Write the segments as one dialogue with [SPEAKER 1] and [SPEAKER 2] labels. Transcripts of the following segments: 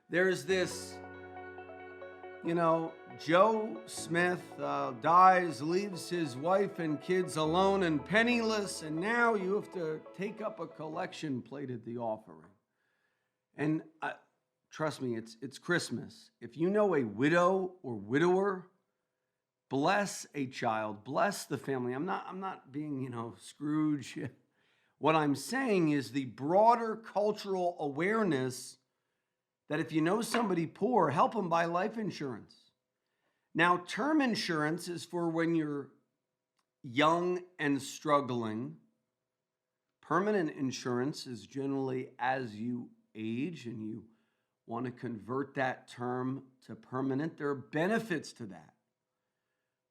[SPEAKER 1] There's this, Joe Smith dies, leaves his wife and kids alone and penniless, and now you have to take up a collection plate at the offering. And trust me, it's Christmas. If you know a widow or widower, bless a child, bless the family. I'm not being, Scrooge. What I'm saying is the broader cultural awareness that if you know somebody poor, help them buy life insurance. Now, term insurance is for when you're young and struggling. Permanent insurance is generally as you age and you want to convert that term to permanent. There are benefits to that.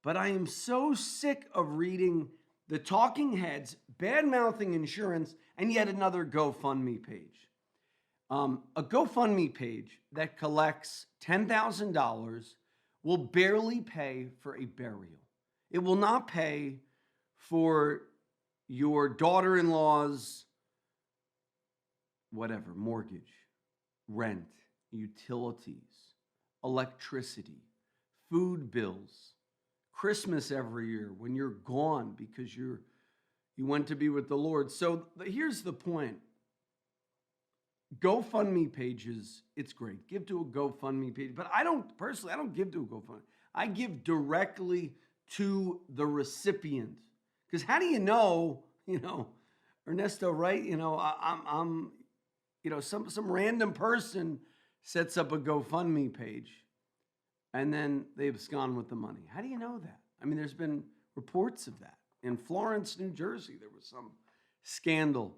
[SPEAKER 1] But I am so sick of reading the talking heads bad-mouthing insurance and yet another GoFundMe page. A GoFundMe page that collects $10,000 will barely pay for a burial. It will not pay for your daughter-in-law's mortgage, rent, utilities, electricity, food bills, Christmas every year when you're gone because you went to be with the Lord. So here's the point. GoFundMe pages, it's great. Give to a GoFundMe page. But I don't give to a GoFundMe. I give directly to the recipient. Because how do you know, Ernesto, right? I'm some random person sets up a GoFundMe page and then they abscond with the money. How do you know that? I mean, there's been reports of that. In Florence, New Jersey, there was some scandal.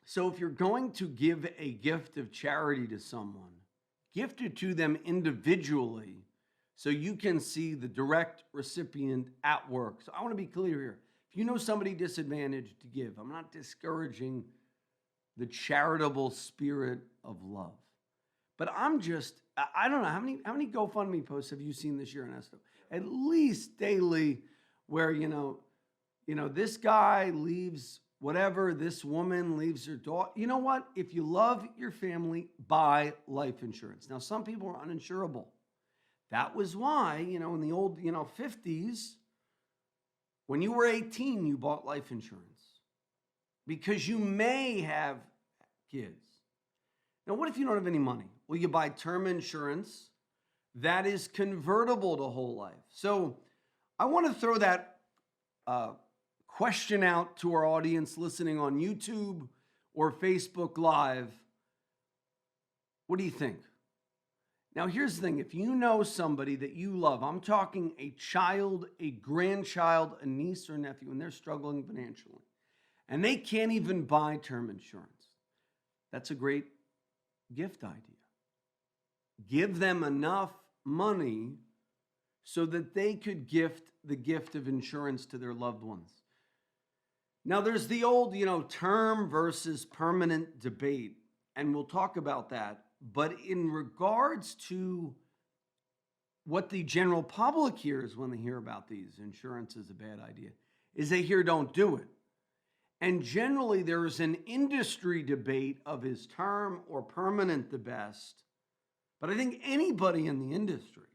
[SPEAKER 1] So if you're going to give a gift of charity to someone, gift it to them individually so you can see the direct recipient at work. So I want to be clear here. If you know somebody disadvantaged, to give. I'm not discouraging the charitable spirit of love. But I don't know, how many GoFundMe posts have you seen this year, Ernesto? At least daily where, this guy leaves whatever, this woman leaves her daughter. You know what? If you love your family, buy life insurance. Now, some people are uninsurable. That was why, in the old, 50s, when you were 18, you bought life insurance because you may have kids. Now, what if you don't have any money? Well, you buy term insurance that is convertible to whole life. So I want to throw that question out to our audience listening on YouTube or Facebook Live. What do you think? Now, here's the thing. If you know somebody that you love, I'm talking a child, a grandchild, a niece or nephew, and they're struggling financially, and they can't even buy term insurance, that's a great gift idea. Give them enough money so that they could gift the gift of insurance to their loved ones. Now, there's the old, term versus permanent debate, and we'll talk about that. But in regards to what the general public hears when they hear about these, insurance is a bad idea, is they hear don't do it. And generally, there is an industry debate of is term or permanent the best. But I think anybody in the industry,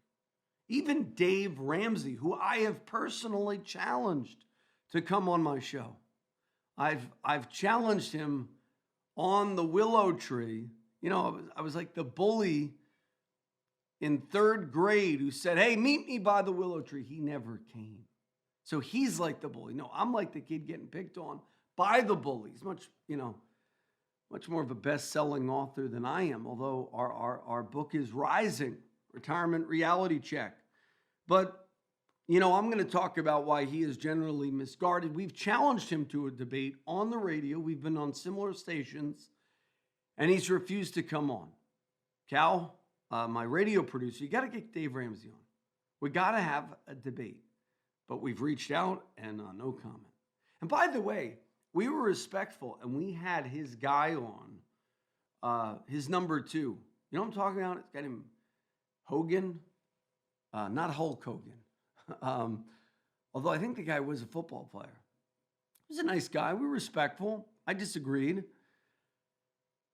[SPEAKER 1] even Dave Ramsey, who I have personally challenged to come on my show, I've challenged him on the willow tree. I was like the bully in third grade who said, hey, meet me by the willow tree. He never came. So he's like the bully. No, I'm like the kid getting picked on by the bully. He's much more of a best-selling author than I am, although our book is rising, Retirement Reality Check. But I'm going to talk about why he is generally misguided. We've challenged him to a debate on the radio. We've been on similar stations, and he's refused to come on. Cal, my radio producer, you got to get Dave Ramsey on. We got to have a debate. But we've reached out, and no comment. And by the way, we were respectful, and we had his guy on, his number 2. You know what I'm talking about? It's got him Hogan, not Hulk Hogan. Although I think the guy was a football player. He was a nice guy. We were respectful. I disagreed.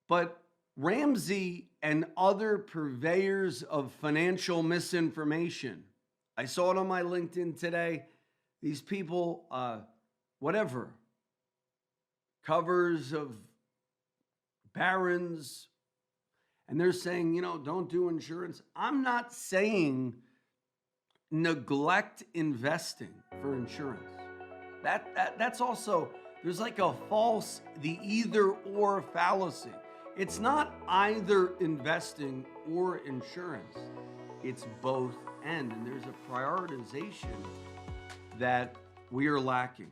[SPEAKER 1] But Ramsey and other purveyors of financial misinformation. I saw it on my LinkedIn today. These people, whatever, covers of Barron's, and they're saying, don't do insurance. I'm not saying neglect investing for insurance. That's also, there's like a false, the either or fallacy. It's not either investing or insurance. It's both and there's a prioritization that we are lacking.